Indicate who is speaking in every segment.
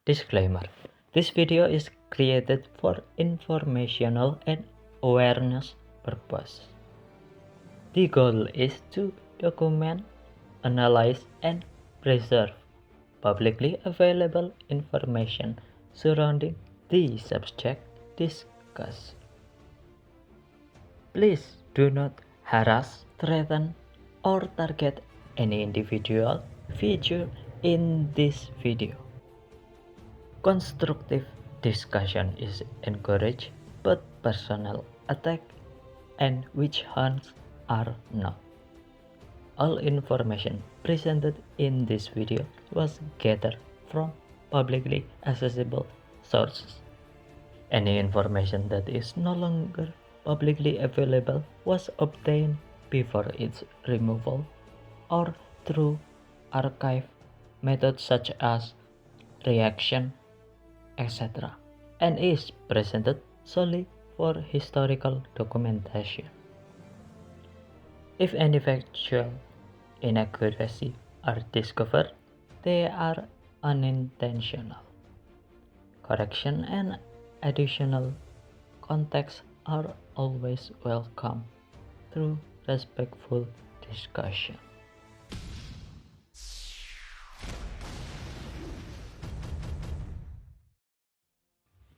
Speaker 1: Disclaimer: this video is created for informational and awareness purpose. The goal is to document, analyze, and preserve publicly available information surrounding the subject discussed. Please do not harass, threaten, or target any individual featured in this video. Constructive discussion is encouraged, but personal attack and witch hunts are not. All information presented in this video was gathered from publicly accessible sources. Any information that is no longer publicly available was obtained before its removal or through archive methods such as reaction, etc., and is presented solely for historical documentation. If any factual inaccuracy are discovered, they are unintentional. Correction and additional context are always welcome through respectful discussion.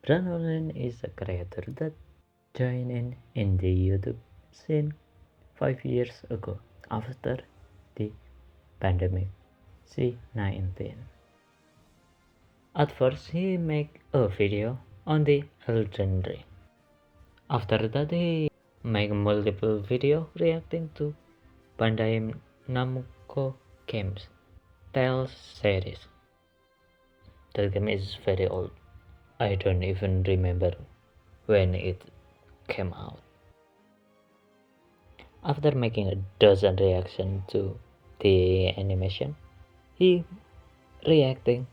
Speaker 1: BranOnline is a creator that joined in the YouTube scene 5 years ago after the pandemic C-19. At first, he made a video on the Elden Ring. After that, he made multiple videos reacting to Bandai Namco games Tales series. That game is very old. I don't even remember when it came out. After making a dozen reactions to the animation, he reacting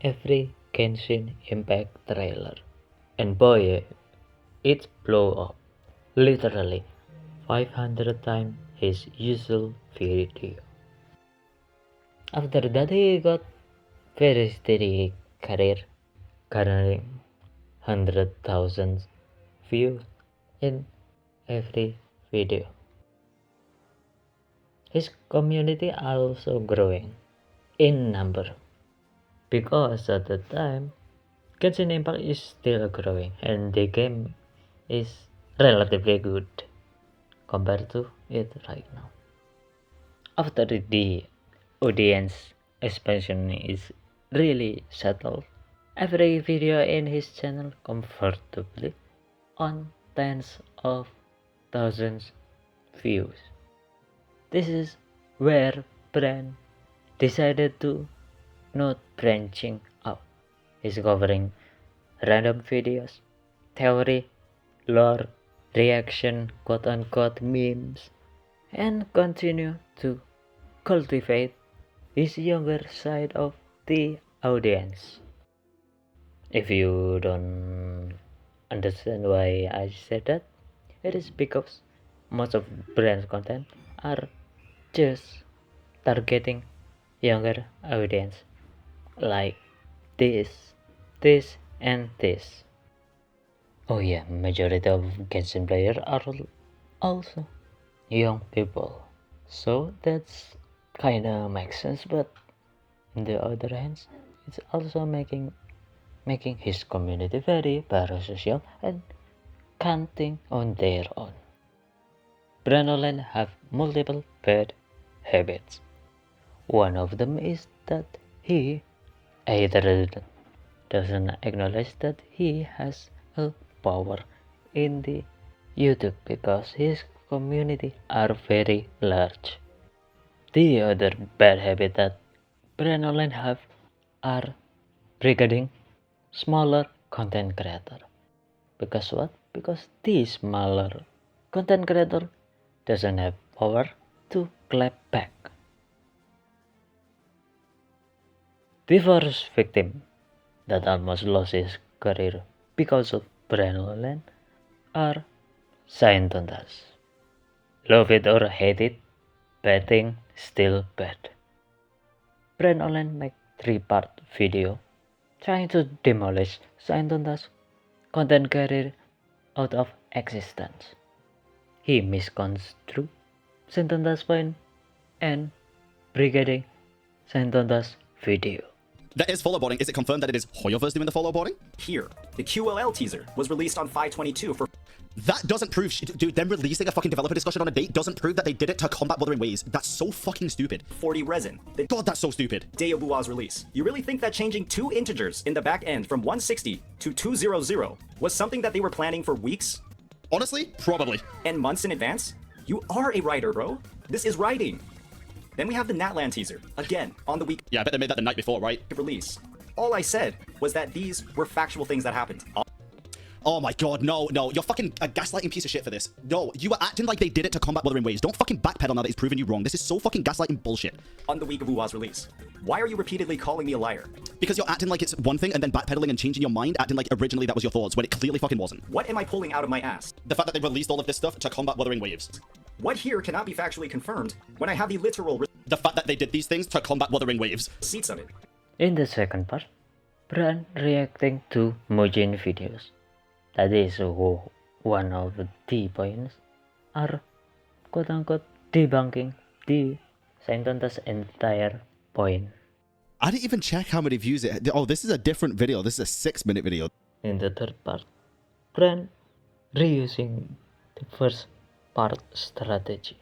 Speaker 1: every Genshin Impact trailer, and boy, it blew up, literally 500 times his usual video. After that, he got very steady career, garnering 100,000 views in every video. His community also growing in number because at the time Genshin Impact is still growing and the game is relatively good compared to it right now. After the audience expansion is really settled, every video in his channel comfortably on tens of thousands views. This is where Bran decided to not branching out. He's covering random videos, theory, lore, reaction, quote-unquote memes, and continue to cultivate his younger side of the audience. If you don't understand why I said that, it is because most of Bran's content are just targeting younger audience like this, and this. Oh yeah, majority of Genshin players are also young people, so that's kinda makes sense, but on the other hand, it's also making his community very parasocial and can't think on their own. BranOnline have multiple bad habits. One of them is that he either doesn't acknowledge that he has a power in the YouTube because his community are very large. The other bad habit that BranOnline have are regarding smaller content creator. Because what? Because the smaller content creator doesn't have power to clap back. The first victim that almost lost his career because of BranOnline are Scientontas. Love it or hate it, bad thing still bad. BranOnline make 3-part video trying to demolish Saintonda's content career out of existence. He misconstrued Saintonda's point and brigading Saintonda's video.
Speaker 2: That is follow boarding. Is it confirmed that it is Hoyoverse doing the follow boarding?
Speaker 3: Here, the QOL teaser was released on 5/22 for...
Speaker 2: That doesn't prove, dude, them releasing a fucking developer discussion on a date doesn't prove that they did it to combat Wuthering Waves. That's so fucking stupid.
Speaker 3: 40 resin. The
Speaker 2: God, that's so stupid.
Speaker 3: day of Wua's release. You really think that changing 2 integers in the back end from 160 to 200 was something that they were planning for weeks
Speaker 2: Honestly, probably.
Speaker 3: and months in advance? You are a writer, bro. This is writing. Then we have the Natlan teaser, again, on the week
Speaker 2: Yeah, I bet they made that the night before, right?
Speaker 3: of release. All I said was that these were factual things that happened.
Speaker 2: Oh my god, no, you're fucking a gaslighting piece of shit for this. No, you were acting like they did it to combat Wuthering Waves. Don't fucking backpedal now that it's proven you wrong. This is so fucking gaslighting bullshit.
Speaker 3: On the week of Wua's release. Why are you repeatedly calling me a liar?
Speaker 2: Because you're acting like it's one thing and then backpedaling and changing your mind, acting like originally that was your thoughts, when it clearly fucking wasn't.
Speaker 3: What am I pulling out of my ass?
Speaker 2: The fact that they released all of this stuff to combat Wuthering Waves.
Speaker 3: What here cannot be factually confirmed when I have the literal
Speaker 2: The fact that they did these things to combat Wuthering Waves.
Speaker 3: receipts of it.
Speaker 1: In the second part, Bran reacting to Mojin videos. That is one of the points are quote-unquote debunking the Saintonda's entire point.
Speaker 2: I didn't even check how many views it had. Oh, this is a different video. This is a 6-minute video.
Speaker 1: In the third part, Bran reusing the first part strategy,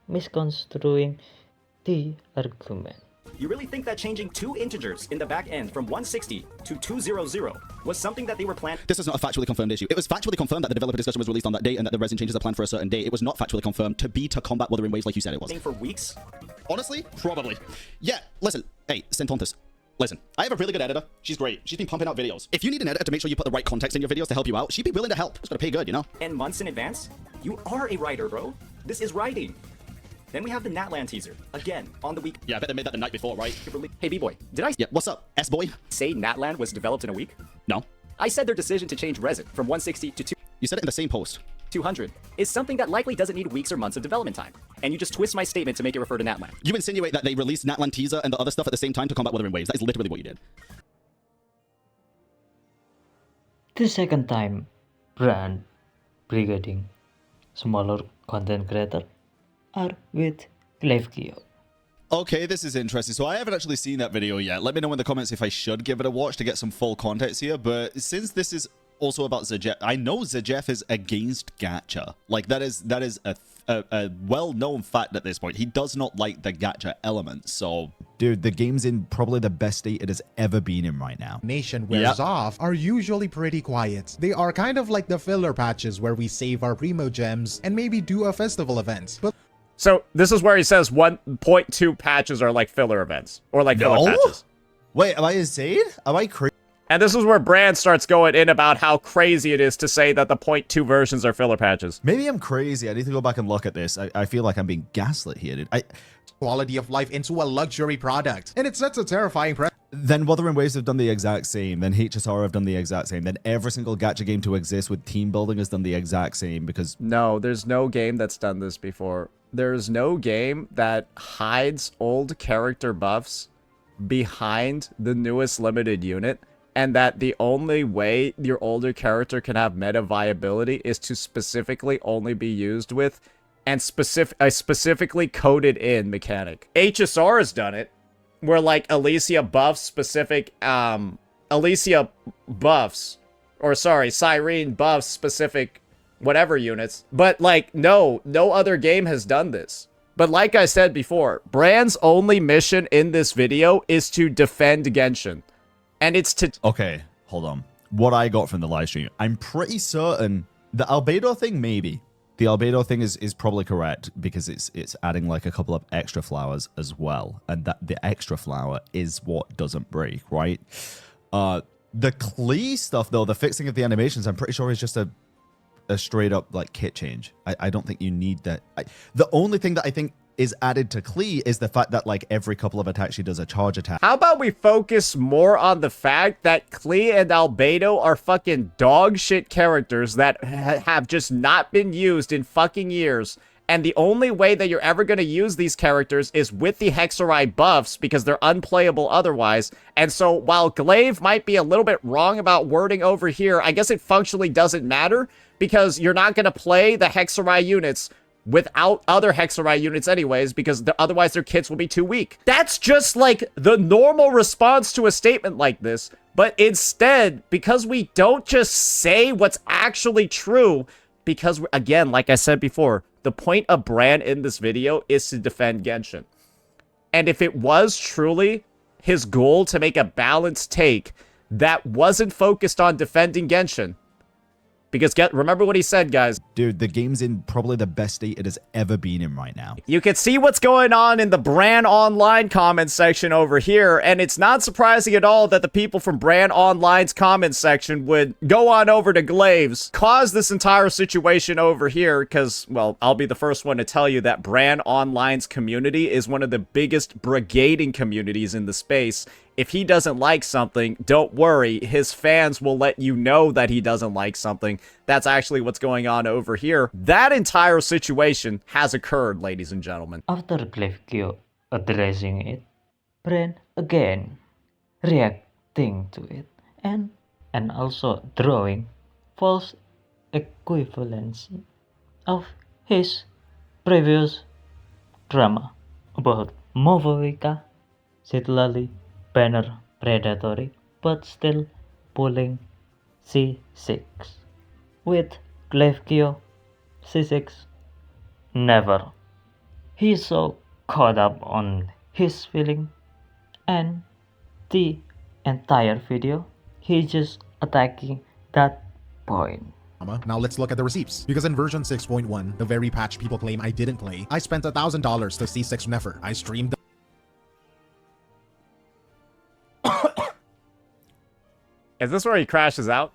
Speaker 1: misconstruing the argument.
Speaker 3: You really think that changing 2 integers in the back end from 160 to 200 was something that they were planning
Speaker 2: This is not a factually confirmed issue. It was factually confirmed that the developer discussion was released on that date and that the resin changes are planned for a certain date. It was not factually confirmed to combat Wuthering Waves like you said it was.
Speaker 3: for weeks?
Speaker 2: Honestly, probably. Yeah, listen. Hey, Sintontis. Listen, I have a really good editor. She's great. She's been pumping out videos. If you need an editor to make sure you put the right context in your videos to help you out, she'd be willing to help. Just gotta pay good, you know?
Speaker 3: And months in advance? You are a writer, bro. This is writing. Then we have the Natlan teaser, again, on the week
Speaker 2: Yeah, I bet they made that the night before, right?
Speaker 3: of release. Hey, B-Boy, did I
Speaker 2: Yeah, what's up, S-boy?
Speaker 3: say Natlan was developed in a week?
Speaker 2: No.
Speaker 3: I said their decision to change resin from 160 to
Speaker 2: You said it in the same post.
Speaker 3: 200 is something that likely doesn't need weeks or months of development time. And you just twist my statement to make it refer to Natlan.
Speaker 2: You insinuate that they released Natlan teaser and the other stuff at the same time to combat Wuthering Waves. That is literally what you did.
Speaker 1: The second time, Bran brigading smaller content creator are with Clive.
Speaker 2: Okay, this is interesting. So I haven't actually seen that video yet. Let me know in the comments if I should give it a watch to get some full context here. But since this is also about Zajef, I know Zajef is against gacha. Like, that is a well-known fact at this point. He does not like the gacha element, so...
Speaker 4: Dude, the game's in probably the best state it has ever been in right now.
Speaker 5: Nation wears off are usually pretty quiet. They are kind of like the filler patches where we save our primo gems and maybe do a festival event. But
Speaker 6: So this is where he says 1.2 patches are like filler events or like filler patches.
Speaker 4: Wait, am I insane? Am I crazy?
Speaker 6: And this is where Bran starts going in about how crazy it is to say that the 0.2 versions are filler patches.
Speaker 4: Maybe I'm crazy. I need to go back and look at this. I feel like I'm being gaslit here, dude.
Speaker 5: quality of life into a luxury product. And it sets a terrifying precedent.
Speaker 4: Then Wuthering Waves have done the exact same. Then HSR have done the exact same. Then every single gacha game to exist with team building has done the exact same because...
Speaker 6: No, there's no game that's done this before. There's no game that hides old character buffs behind the newest limited unit, and that the only way your older character can have meta viability is to specifically only be used with and a specifically coded in mechanic. HSR has done it, where like Alicia buffs specific, Cyrene buffs specific whatever units, but like no other game has done this. But like I said before, Bran's only mission in this video is to defend Genshin. And it's to...
Speaker 4: Okay, hold on. What I got from the live stream, I'm pretty certain the albedo thing, maybe. The albedo thing is probably correct because it's adding like a couple of extra flowers as well. And that the extra flower is what doesn't break, right? The Klee stuff, though, the fixing of the animations, I'm pretty sure is just a straight up like kit change. I don't think you need that. The only thing that I think is added to Klee is the fact that like every couple of attacks she does a charge attack.
Speaker 6: How about we focus more on the fact that Klee and Albedo are fucking dog shit characters that have just not been used in fucking years, And the only way that you're ever going to use these characters is with the Hexorite buffs because they're unplayable otherwise. And so while Glaive might be a little bit wrong about wording over here, I guess it functionally doesn't matter because you're not going to play the Hexorite units without other Hexorite units anyways, because otherwise their kits will be too weak. That's just like the normal response to a statement like this. But instead, because we don't just say what's actually true, because again, like I said before, the point of Bran in this video is to defend Genshin. And if it was truly his goal to make a balanced take that wasn't focused on defending Genshin, because remember what he said, guys.
Speaker 4: Dude, the game's in probably the best state it has ever been in right now.
Speaker 6: You can see what's going on in the BranOnline comment section over here, and it's not surprising at all that the people from BranOnline's comment section would go on over to Glaive's, cause this entire situation over here, because, well, I'll be the first one to tell you that BranOnline's community is one of the biggest brigading communities in the space. If he doesn't like something, don't worry, his fans will let you know that he doesn't like something. That's actually what's going on over here. That entire situation has occurred, ladies and gentlemen.
Speaker 1: After Glaive addressing it, Bran again reacting to it and also drawing false equivalency of his previous drama about Movoika, Sitlali, banner predatory, but still pulling C6. With Glaive C6, never. He's so caught up on his feeling, and the entire video, he's just attacking that point.
Speaker 5: Now let's look at the receipts. Because in version 6.1, the very patch people claim I didn't play, I spent $1,000 to C6 Nefer. I streamed
Speaker 6: Is this where he crashes out?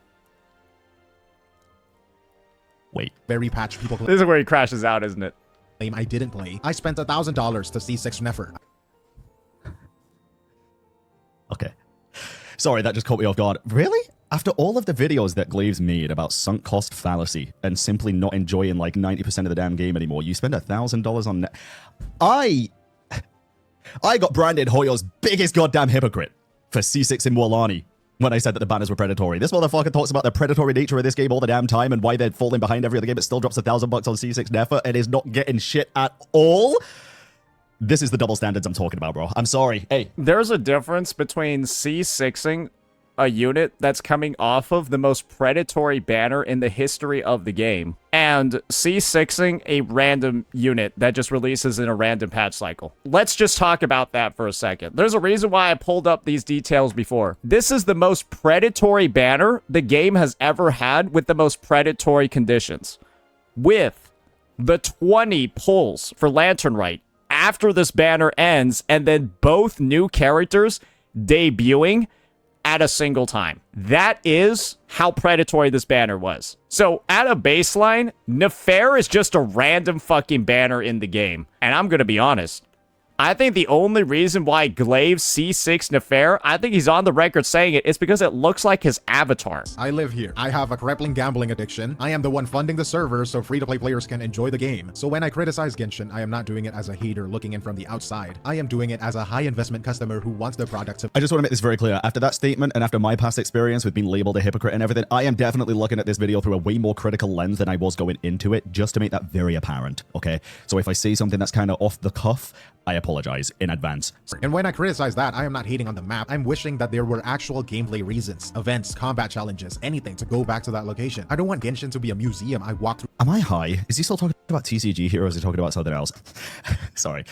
Speaker 4: Wait.
Speaker 5: very patch people claim
Speaker 6: This is where he crashes out, isn't it?
Speaker 5: I didn't play. I spent $1,000 to C6 Nefer.
Speaker 4: Okay. Sorry, that just caught me off guard. Really? After all of the videos that Glaive's made about sunk cost fallacy and simply not enjoying like 90% of the damn game anymore, you spend $1,000 on I got branded Hoyo's biggest goddamn hypocrite for C6 in Wolani when I said that the banners were predatory. This motherfucker talks about the predatory nature of this game all the damn time and why they're falling behind every other game, but still drops $1,000 on C6 Nefer and is not getting shit at all. This is the double standards I'm talking about, bro. I'm sorry. Hey.
Speaker 6: There's a difference between C6ing a unit that's coming off of the most predatory banner in the history of the game and C6ing a random unit that just releases in a random patch cycle. Let's just talk about that for a second. There's a reason why I pulled up these details before. This is the most predatory banner the game has ever had with the most predatory conditions. With the 20 pulls for Lantern Rite after this banner ends and then both new characters debuting at a single time. That is how predatory this banner was. So at a baseline, Nefer is just a random fucking banner in the game. And I'm gonna be honest, I think the only reason why Glaive C6 Nefer, I think he's on the record saying it, is because it looks like his avatar.
Speaker 5: I live here. I have a crippling gambling addiction. I am the one funding the server so free-to-play players can enjoy the game. So when I criticize Genshin, I am not doing it as a hater looking in from the outside. I am doing it as a high-investment customer who wants the product to...
Speaker 4: I just want to make this very clear. After that statement and after my past experience with being labeled a hypocrite and everything, I am definitely looking at this video through a way more critical lens than I was going into it, just to make that very apparent, okay? So if I say something that's kind of off the cuff, I apologize in advance.
Speaker 5: And when I criticize that, I am not hating on the map. I'm wishing that there were actual gameplay reasons, events, combat challenges, anything to go back to that location. I don't want Genshin to be a museum I walk through.
Speaker 4: Am I high? Is he still talking about TCG here or is he talking about something else? Sorry.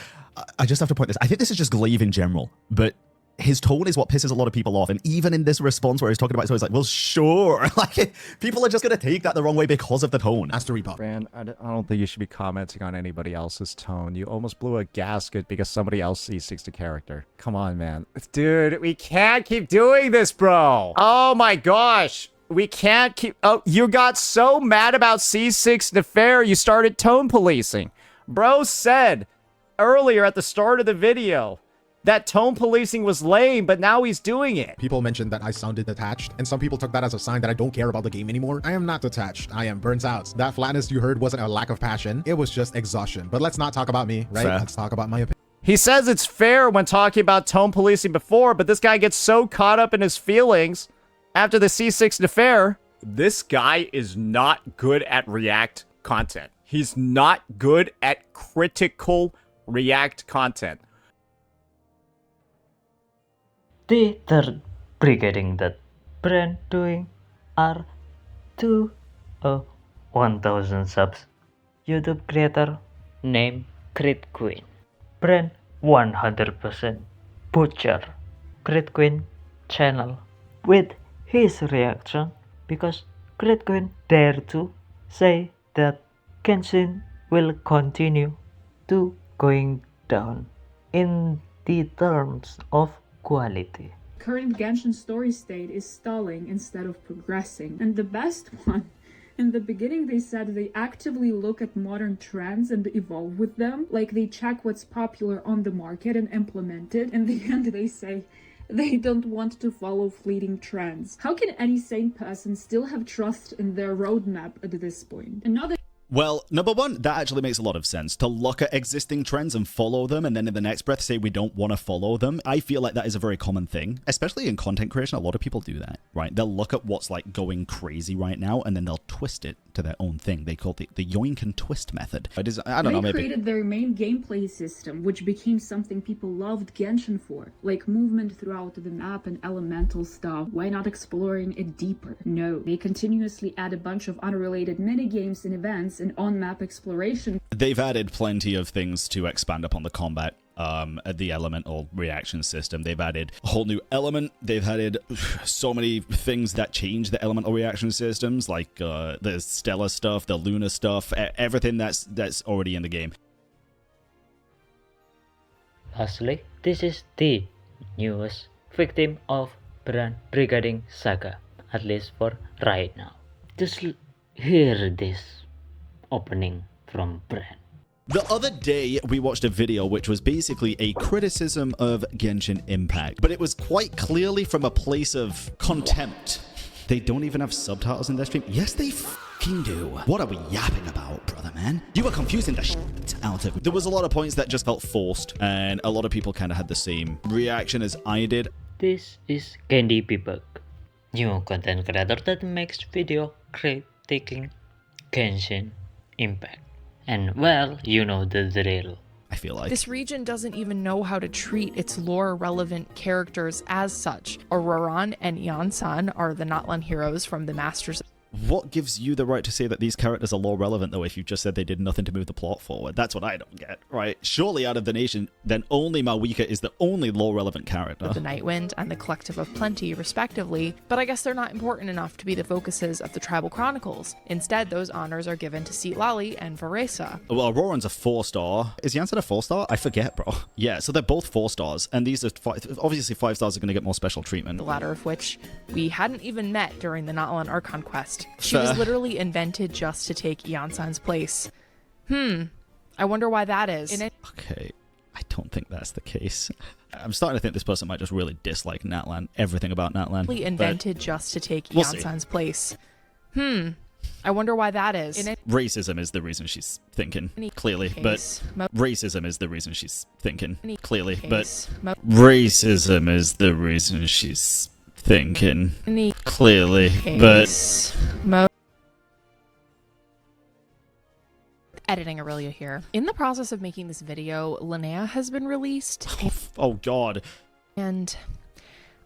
Speaker 4: I just have to point this. I think this is just Glaive in general, but his tone is what pisses a lot of people off. And even in this response where he's talking about it, so he's like, well, sure. Like, people are just going to take that the wrong way because of the tone.
Speaker 5: Mastery Pop.
Speaker 6: Bran, I don't think you should be commenting on anybody else's tone. You almost blew a gasket because somebody else C6'd a character. Come on, man. Dude, we can't keep doing this, bro. Oh my gosh. We can't keep... Oh, you got so mad about C6 Nefer, you started tone policing. Bro said earlier at the start of the video that tone policing was lame, but now he's doing it.
Speaker 5: People mentioned that I sounded detached, and some people took that as a sign that I don't care about the game anymore. I am not detached. I am burnt out. That flatness you heard wasn't a lack of passion. It was just exhaustion. But let's not talk about me, right?
Speaker 4: Fair.
Speaker 5: Let's talk about my opinion.
Speaker 6: He says it's fair when talking about tone policing before, but this guy gets so caught up in his feelings after the C6 affair. This guy is not good at React content. He's not good at critical React content.
Speaker 1: The third brigading that Bran doing are to a 1000 subs YouTube creator named Crit Queen. Bran 100% butcher Crit Queen channel with his reaction because Crit Queen dare to say that Genshin will continue to going down in the terms of quality.
Speaker 7: Current Genshin story state is stalling instead of progressing. And the best one, in the beginning they said they actively look at modern trends and evolve with them. Like they check what's popular on the market and implement it. In the end they say they don't want to follow fleeting trends. How can any sane person still have trust in their roadmap at this point? Another
Speaker 2: Well, number one, that actually makes a lot of sense. To look at existing trends and follow them, and then in the next breath say we don't want to follow them. I feel like that is a very common thing, especially in content creation. A lot of people do that, right? They'll look at what's like going crazy right now, and then they'll twist it to their own thing. They call it the yoink and twist method. I don't know,
Speaker 7: They
Speaker 2: maybe.
Speaker 7: created their main gameplay system, which became something people loved Genshin for, like movement throughout the map and elemental stuff. Why not exploring it deeper? No, they continuously add a bunch of unrelated minigames and events and on-map exploration.
Speaker 2: They've added plenty of things to expand upon the combat. The elemental reaction system. They've added a whole new element. They've added so many things that change the elemental reaction systems, like the stellar stuff, the lunar stuff, everything that's already in the game.
Speaker 1: Lastly, this is the newest victim of Bran brigading saga, at least for right now. Just hear this opening from Bran.
Speaker 2: The other day, we watched a video which was basically a criticism of Genshin Impact, but it was quite clearly from a place of contempt. They don't even have subtitles in their stream. Yes, they fucking do. What are we yapping about, brother man? You were confusing the shit out of me. There was a lot of points that just felt forced, and a lot of people kind of had the same reaction as I did.
Speaker 1: This is Candybbug, new content creator that makes video critiquing Genshin Impact. And well, you know the drill.
Speaker 2: I feel like
Speaker 8: This region doesn't even know how to treat its lore-relevant characters as such. Auroran and Yansan are the Notland heroes from the Masters.
Speaker 2: what gives you the right to say that these characters are lore relevant, though, if you just said they did nothing to move the plot forward? That's what I don't get, right? Surely out of the nation, then only Mawika is the only lore relevant character.
Speaker 8: The Nightwind and the Collective of Plenty, respectively, but I guess they're not important enough to be the focuses of the Tribal Chronicles. Instead, those honors are given to Seat Lali and Varesa.
Speaker 2: Well, Auroran's a 4-star. Is Janssen a 4-star? I forget, bro. Yeah, so they're both 4-stars, and these are obviously 5 stars are going to get more special treatment.
Speaker 8: The latter of which we hadn't even met during the Notland Archon quest. She was literally invented just to take Yansan's place. I wonder why that is.
Speaker 2: Okay, I don't think that's the case. I'm starting to think this person might just really dislike Natlan, everything about Natlan.
Speaker 8: Invented just to take
Speaker 2: we'll see.
Speaker 8: Yansan's place. I wonder why that is.
Speaker 2: Racism is the reason she's thinking, clearly, but racism is the reason she's thinking, clearly, but racism is the reason she's thinking, clearly, but
Speaker 8: Editing Aurelia here. In the process of making this video, Linnea has been released,
Speaker 2: oh god.
Speaker 8: and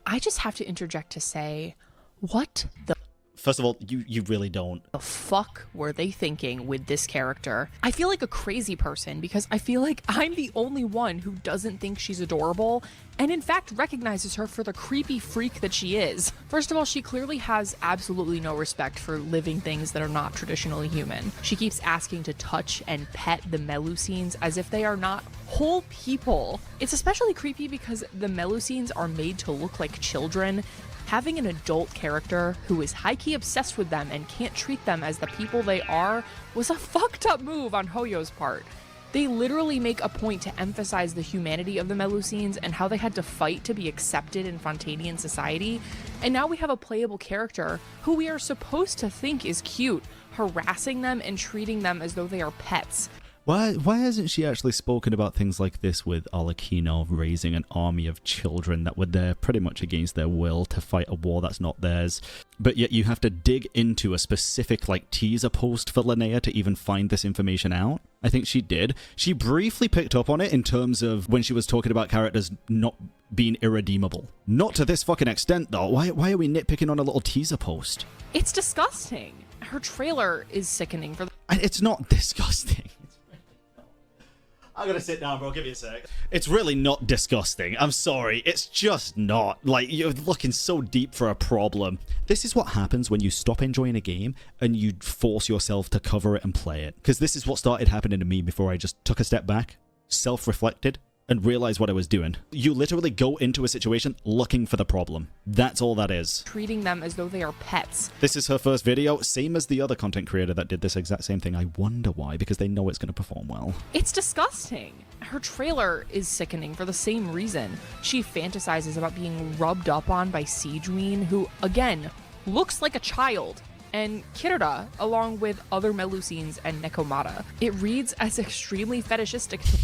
Speaker 8: I just have to interject to say, what the
Speaker 2: First of all, you really don't.
Speaker 8: fuck were they thinking with this character? I feel like a crazy person because I feel like I'm the only one who doesn't think she's adorable and in fact recognizes her for the creepy freak that she is. First of all, she clearly has absolutely no respect for living things that are not traditionally human. She keeps asking to touch and pet the Melusines as if they are not whole people. It's especially creepy because the Melusines are made to look like children. Having an adult character who is high-key obsessed with them and can't treat them as the people they are was a fucked up move on Hoyo's part. They literally make a point to emphasize the humanity of the Melusines and how they had to fight to be accepted in Fontanian society. And now we have a playable character who we are supposed to think is cute, harassing them and treating them as though they are pets.
Speaker 2: Why hasn't she actually spoken about things like this with Alakino raising an army of children that were there pretty much against their will to fight a war that's not theirs? But yet you have to dig into a specific like teaser post for Linnea to even find this information out? I think she did. She briefly picked up on it in terms of when she was talking about characters not being irredeemable. Not to this fucking extent though. Why are we nitpicking on a little teaser post?
Speaker 8: It's disgusting. Her trailer is sickening for
Speaker 2: It's not disgusting. I'm gonna sit down, bro. Give me a sec. It's really not disgusting. I'm sorry. It's just not. Like, you're looking so deep for a problem. This is what happens when you stop enjoying a game and you force yourself to cover it and play it. Because this is what started happening to me before I just took a step back, self-reflected, and realized what I was doing. You literally go into a situation looking for the problem. That's all that is.
Speaker 8: treating them as though they are pets.
Speaker 2: This is her first video, same as the other content creator that did this exact same thing. I wonder why, because they know it's going to perform well.
Speaker 8: It's disgusting. Her trailer is sickening for the same reason. She fantasizes about being rubbed up on by Siegeween, who, again, looks like a child, and Kirita, along with other Melusines and Nekomata. It reads as extremely fetishistic to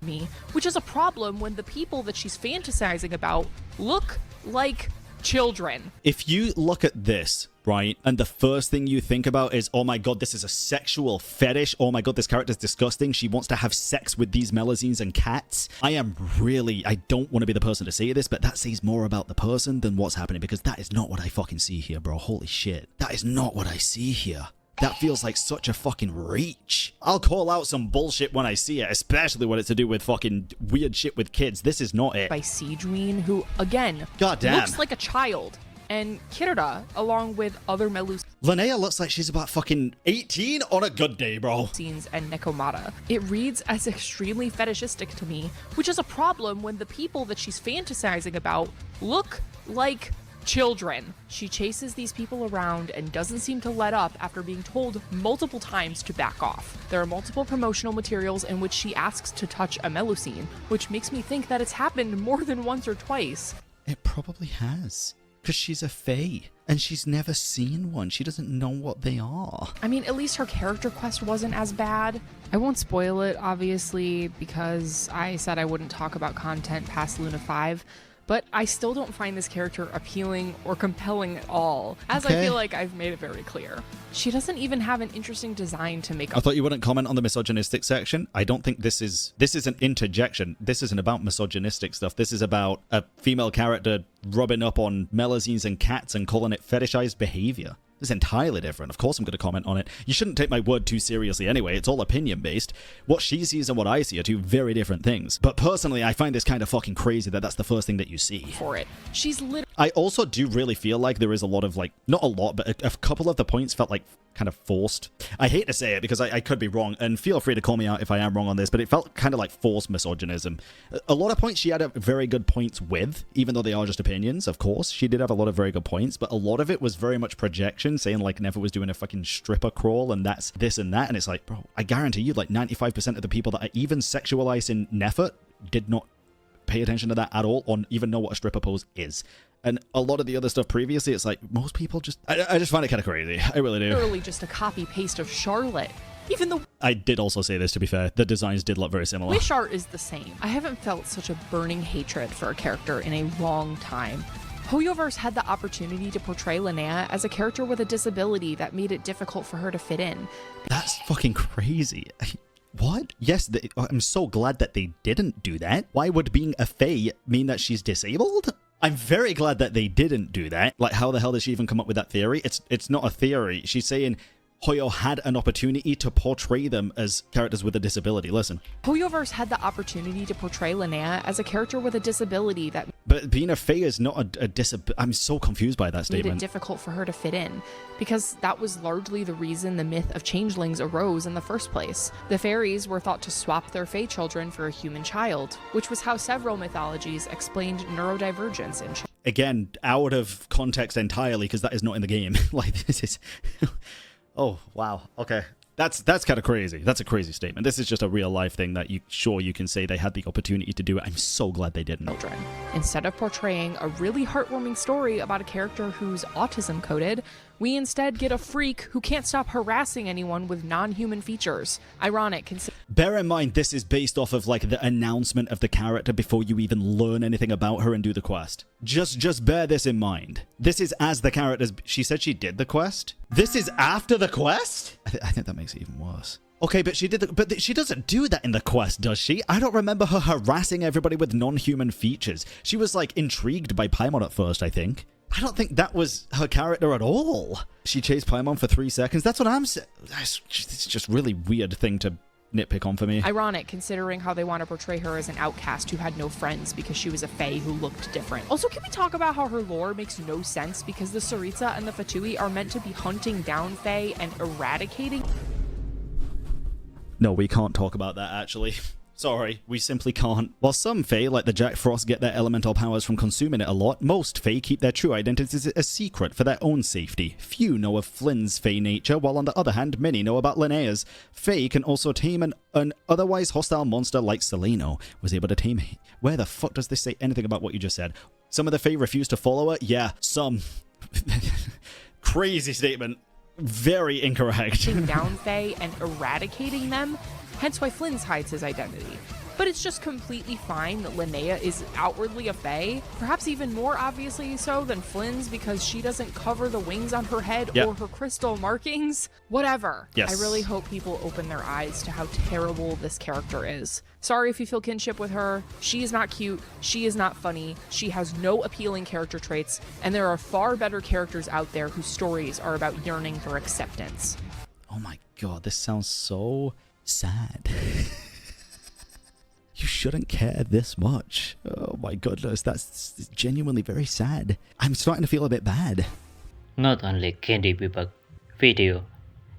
Speaker 8: me, which is a problem when the people that she's fantasizing about look like children.
Speaker 2: If you look at this, right, and the first thing you think about is, oh my god, this is a sexual fetish, oh my god, this character's disgusting, she wants to have sex with these Melusines and cats, I don't want to be the person to say this, but that says more about the person than what's happening, because that is not what I fucking see here, bro. Holy shit. That is not what I see here. That feels like such a fucking reach. I'll call out some bullshit when I see it, especially when it's to do with fucking weird shit with kids. This is not it.
Speaker 8: By Siegeween, who, again,
Speaker 2: Goddamn.
Speaker 8: looks like a child. And Kirita, along with other Melusines
Speaker 2: Linnea looks like she's about fucking 18 on a good day, bro.
Speaker 8: and Nekomata. It reads as extremely fetishistic to me, which is a problem when the people that she's fantasizing about look like children. She chases these people around and doesn't seem to let up after being told multiple times to back off. There are multiple promotional materials in which she asks to touch a Melusine, which makes me think that it's happened more than once or twice.
Speaker 2: It probably has. Because she's a fae, and she's never seen one. She doesn't know what they are.
Speaker 8: I mean, at least her character quest wasn't as bad. I won't spoil it, obviously, because I said I wouldn't talk about content past Luna 5, but I still don't find this character appealing or compelling at all, as
Speaker 2: Okay.
Speaker 8: I feel like I've made it very clear. She doesn't even have an interesting design to make
Speaker 2: I thought you wouldn't comment on the misogynistic section. I don't think this is an interjection. This isn't about misogynistic stuff. This is about a female character rubbing up on Melusines and cats and calling it fetishized behavior. It's entirely different. Of course I'm going to comment on it. You shouldn't take my word too seriously anyway. It's all opinion-based. What she sees and what I see are two very different things. But personally, I find this kind of fucking crazy that that's the first thing that you see.
Speaker 8: for it. She's literally
Speaker 2: I also do really feel like there is a lot of, like, not a lot, but a couple of the points felt like kind of forced. I hate to say it because I could be wrong, and feel free to call me out if I am wrong on this, but it felt kind of like forced misogynism. A lot of points she had very good points with, even though they are just opinions, of course. She did have a lot of very good points, but a lot of it was very much projection, saying like Nefer was doing a fucking stripper crawl and that's this and that, and it's like, bro, I guarantee you like 95% of the people that are even sexualizing Nefer did not pay attention to that at all or even know what a stripper pose is. And a lot of the other stuff previously, it's like most people just I just find it kind of crazy. I really do.
Speaker 8: literally just a copy paste of Charlotte. Even the
Speaker 2: I did also say this, to be fair. The designs did look very similar.
Speaker 8: wish art is the same. I haven't felt such a burning hatred for a character in a long time. Hoyoverse had the opportunity to portray Linnea as a character with a disability that made it difficult for her to fit in.
Speaker 2: That's fucking crazy. What? Yes, I'm so glad that they didn't do that. Why would being a fae mean that she's disabled? I'm very glad that they didn't do that. Like, how the hell did she even come up with that theory? It's not a theory. She's saying Hoyo had an opportunity to portray them as characters with a disability. Listen.
Speaker 8: Hoyoverse had the opportunity to portray Linnea as a character with a disability that
Speaker 2: But being a fae is not a disability. I'm so confused by that
Speaker 8: made it
Speaker 2: statement.
Speaker 8: difficult for her to fit in, because that was largely the reason the myth of changelings arose in the first place. The fairies were thought to swap their fae children for a human child, which was how several mythologies explained neurodivergence in children.
Speaker 2: Again, out of context entirely, because that is not in the game. Like, this is... Oh, wow. Okay. That's kind of crazy. That's a crazy statement. This is just a real life thing that you can say they had the opportunity to do it. I'm so glad they didn't.
Speaker 8: Children. Instead of portraying a really heartwarming story about a character who's autism coded, we instead get a freak who can't stop harassing anyone with non-human features. Ironic.
Speaker 2: Bear in mind, this is based off of like the announcement of the character before you even learn anything about her and do the quest. Just bear this in mind. This is as the characters. She said she did the quest. This is after the quest. I think that makes it even worse. Okay, but she doesn't do that in the quest, does she? I don't remember her harassing everybody with non-human features. She was like intrigued by Paimon at first, I think. I don't think that was her character at all. She chased Paimon for 3 seconds. That's what I'm saying. It's just really weird thing to nitpick on for me.
Speaker 8: Ironic, considering how they want to portray her as an outcast who had no friends because she was a fae who looked different. Also, can we talk about how her lore makes no sense because the Saritsa and the Fatui are meant to be hunting down fae and eradicating?
Speaker 2: No, we can't talk about that, actually. Sorry, we simply can't. While some Fae, like the Jack Frost, get their elemental powers from consuming it a lot, most Fae keep their true identities a secret for their own safety. Few know of Flynn's Fae nature, while on the other hand, many know about Linnea's. Fae can also tame an otherwise hostile monster like Seleno was able to tame. Where the fuck does this say anything about what you just said? Some of the Fae refuse to follow her? Yeah, some. Crazy statement. Very incorrect.
Speaker 8: Down Fae and eradicating them, hence why Flynn's hides his identity. But it's just completely fine that Linnea is outwardly a fae, perhaps even more obviously so than Flynn's because she doesn't cover the wings on her head or her crystal markings. Whatever.
Speaker 2: Yes.
Speaker 8: I really hope people open their eyes to how terrible this character is. Sorry if you feel kinship with her. She is not cute. She is not funny. She has no appealing character traits, and there are far better characters out there whose stories are about yearning for acceptance.
Speaker 2: Oh my god, this sounds so sad. You shouldn't care this much. Oh my goodness, that's genuinely very sad. I'm starting to feel a bit bad.
Speaker 1: Not only Candybbug video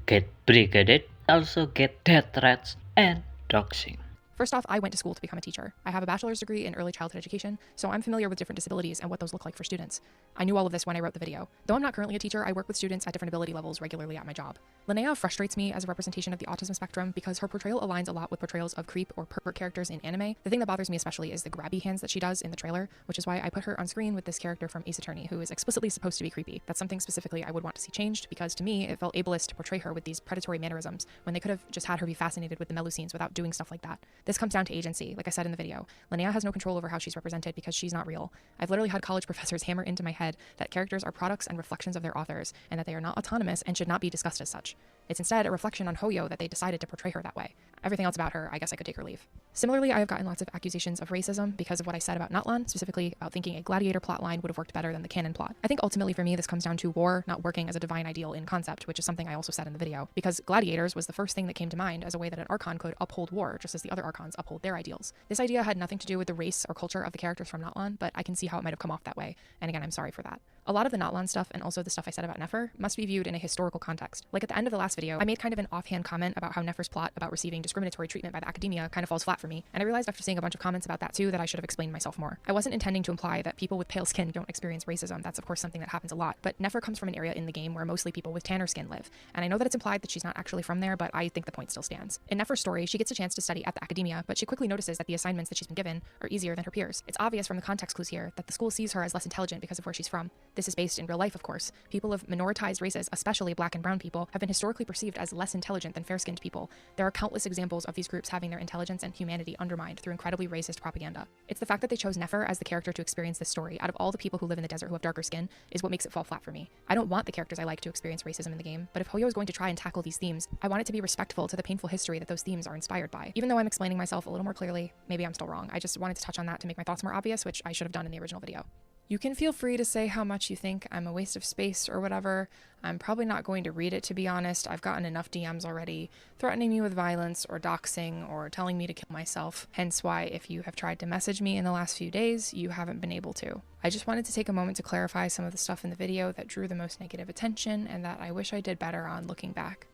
Speaker 1: get brigaded, also get death threats and doxing.
Speaker 8: First off, I went to school to become a teacher. I have a bachelor's degree in early childhood education, so I'm familiar with different disabilities and what those look like for students. I knew all of this when I wrote the video. Though I'm not currently a teacher, I work with students at different ability levels regularly at my job. Linnea frustrates me as a representation of the autism spectrum because her portrayal aligns a lot with portrayals of creep or pervert characters in anime. The thing that bothers me especially is the grabby hands that she does in the trailer, which is why I put her on screen with this character from Ace Attorney, who is explicitly supposed to be creepy. That's something specifically I would want to see changed because to me, it felt ableist to portray her with these predatory mannerisms when they could have just had her be fascinated with the Melu scenes without doing stuff like that. This comes down to agency. Like I said in the video, Linnea has no control over how she's represented because she's not real. I've literally had college professors hammer into my head that characters are products and reflections of their authors, and that they are not autonomous and should not be discussed as such. It's instead a reflection on Hoyo that they decided to portray her that way. Everything else about her, I guess I could take or leave. Similarly, I have gotten lots of accusations of racism because of what I said about Natlan, specifically about thinking a gladiator plotline would have worked better than the canon plot. I think ultimately for me this comes down to war not working as a divine ideal in concept, which is something I also said in the video, because gladiators was the first thing that came to mind as a way that an Archon could uphold war, just as the other Archons uphold their ideals. This idea had nothing to do with the race or culture of the characters from Natlan, but I can see how it might have come off that way, and again, I'm sorry for that. A lot of the Natlan stuff and also the stuff I said about Nefer must be viewed in a historical context. Like at the end of the last video, I made kind of an offhand comment about how Nefer's plot about receiving discriminatory treatment by the academia kind of falls flat for me, and I realized after seeing a bunch of comments about that too that I should have explained myself more. I wasn't intending to imply that people with pale skin don't experience racism. That's of course something that happens a lot, but Nefer comes from an area in the game where mostly people with tanner skin live, and I know that it's implied that she's not actually from there, but I think the point still stands. In Nefer's story, she gets a chance to study at the academia, but she quickly notices that the assignments that she's been given are easier than her peers. It's obvious from the context clues here that the school sees her as less intelligent because of where she's from. This is based in real life, of course. People of minoritized races, especially black and brown people, have been historically perceived as less intelligent than fair-skinned people. There are countless examples of these groups having their intelligence and humanity undermined through incredibly racist propaganda. It's the fact that they chose Nefer as the character to experience this story out of all the people who live in the desert who have darker skin is what makes it fall flat for me. I don't want the characters I like to experience racism in the game, but if Hoyo is going to try and tackle these themes, I want it to be respectful to the painful history that those themes are inspired by. Even though I'm explaining myself a little more clearly, maybe I'm still wrong. I just wanted to touch on that to make my thoughts more obvious, which I should have done in the original video. You can feel free to say how much you think I'm a waste of space or whatever. I'm probably not going to read it, to be honest. I've gotten enough DMs already threatening me with violence or doxing or telling me to kill myself. Hence why if you have tried to message me in the last few days, you haven't been able to. I just wanted to take a moment to clarify some of the stuff in the video that drew the most negative attention and that I wish I did better on looking back.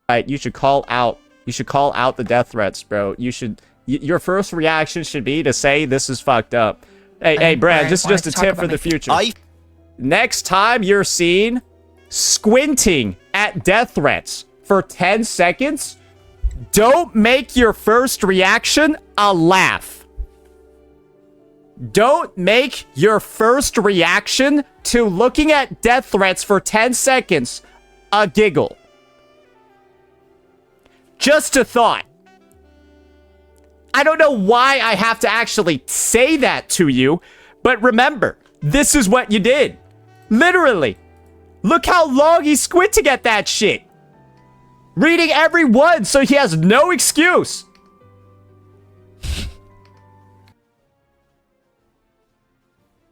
Speaker 6: Right, you should call out the death threats, bro. Your first reaction should be to say this is fucked up. Hey, Bran, this is just a tip for the future. Next time you're seen squinting at at death threats for 10 seconds, don't make your first reaction a laugh. Don't make your first reaction to looking at death threats for 10 seconds a giggle. Just a thought. I don't know why I have to actually say that to you, but remember, this is what you did. Literally. Look how long he squinted at that shit. Reading every one, so he has no excuse.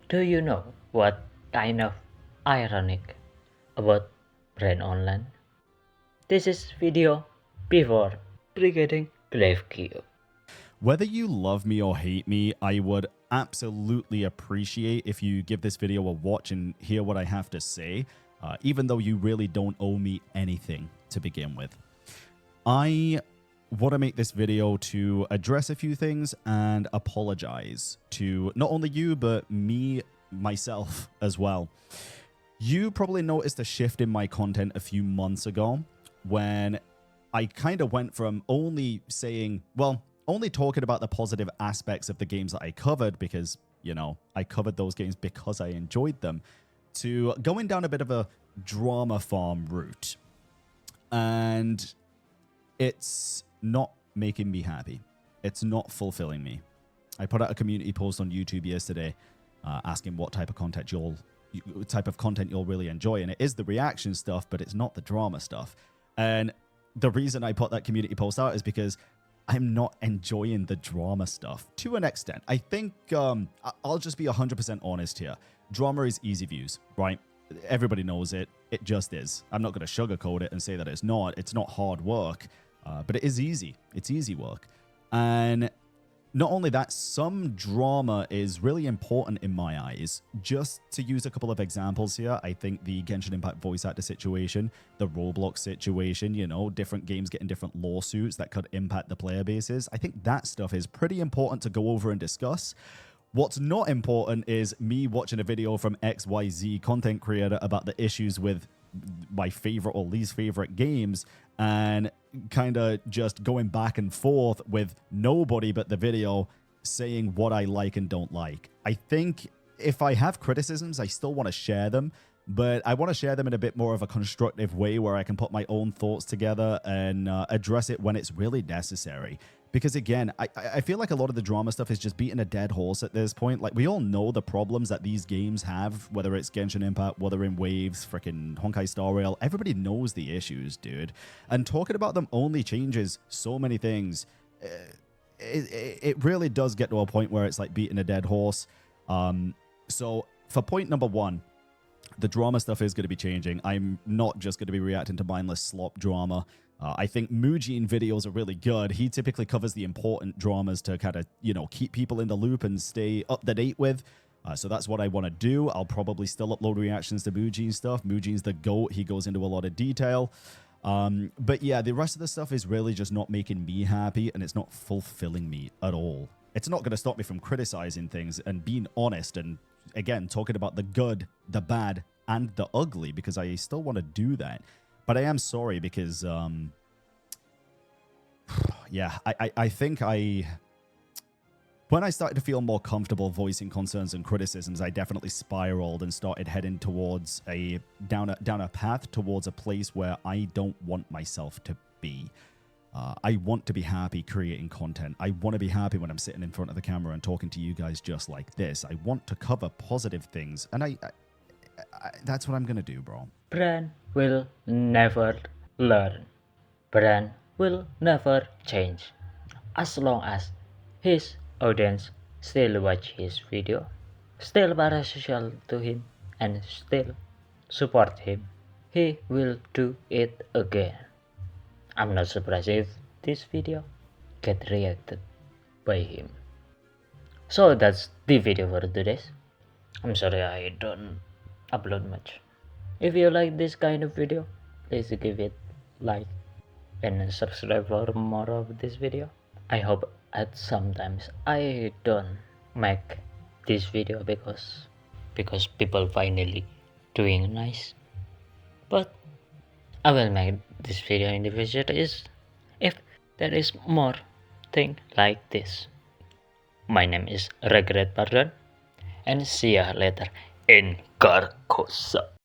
Speaker 1: Do you know what kind of ironic about BranOnline? This is video before Brigading Grave Cube.
Speaker 4: Whether you love me or hate me, I would absolutely appreciate if you give this video a watch and hear what I have to say, even though you really don't owe me anything to begin with. I want to make this video to address a few things and apologize to not only you, but me, myself as well. You probably noticed a shift in my content a few months ago when I kind of went from only saying, well, only talking about the positive aspects of the games that I covered because, you know, I covered those games because I enjoyed them, to going down a bit of a drama farm route. And it's not making me happy. It's not fulfilling me. I put out a community post on YouTube yesterday asking what type of content you'll really enjoy, and it is the reaction stuff, but it's not the drama stuff. And the reason I put that community post out is because I'm not enjoying the drama stuff to an extent. I think I'll just be 100% honest here. Drama is easy views, right? Everybody knows it. It just is. I'm not going to sugarcoat it and say that it's not. It's not hard work, but it is easy. It's easy work. And not only that, some drama is really important in my eyes. Just to use a couple of examples here, I think the Genshin Impact voice actor situation, the Roblox situation, you know, different games getting different lawsuits that could impact the player bases. I think that stuff is pretty important to go over and discuss. What's not important is me watching a video from XYZ content creator about the issues with my favorite or least favorite games and kind of just going back and forth with nobody but the video saying what I like and don't like. I think if I have criticisms, I still want to share them, but I want to share them in a bit more of a constructive way where I can put my own thoughts together and address it when it's really necessary. Because again, I feel like a lot of the drama stuff is just beating a dead horse at this point. Like, we all know the problems that these games have, whether it's Genshin Impact, Wuthering Waves, freaking Honkai Star Rail. Everybody knows the issues, dude. And talking about them only changes so many things. It really does get to a point where it's like beating a dead horse. So for point number one, the drama stuff is going to be changing. I'm not just going to be reacting to mindless slop drama. I think Mujin videos are really good. He typically covers the important dramas to kind of, you know, keep people in the loop and stay up to date with. So that's what I want to do. I'll probably still upload reactions to Mujin stuff. Mujin's the GOAT. He goes into a lot of detail. But yeah, the rest of the stuff is really just not making me happy, and it's not fulfilling me at all. It's not going to stop me from criticizing things and being honest and, again, talking about the good, the bad, and the ugly, because I still want to do that. But I am sorry because, yeah, I think when I started to feel more comfortable voicing concerns and criticisms, I definitely spiraled and started heading towards down a path towards a place where I don't want myself to be. I want to be happy creating content. I want to be happy when I'm sitting in front of the camera and talking to you guys just like this. I want to cover positive things, and I that's what I'm gonna do, bro.
Speaker 1: Bran will never learn. Bran will never change. As long as his audience still watch his video, still parasocial to him, and still support him, he will do it again. I'm not surprised if this video get reacted by him. So that's the video for today. I'm sorry I don't upload much. If you like this kind of video, please give it like and subscribe for more of this video. I hope at sometimes I don't make this video because people finally doing nice, but I will make this video in the future is if there is more thing like this. My name is Regret Pardon and see ya later in Carcosa.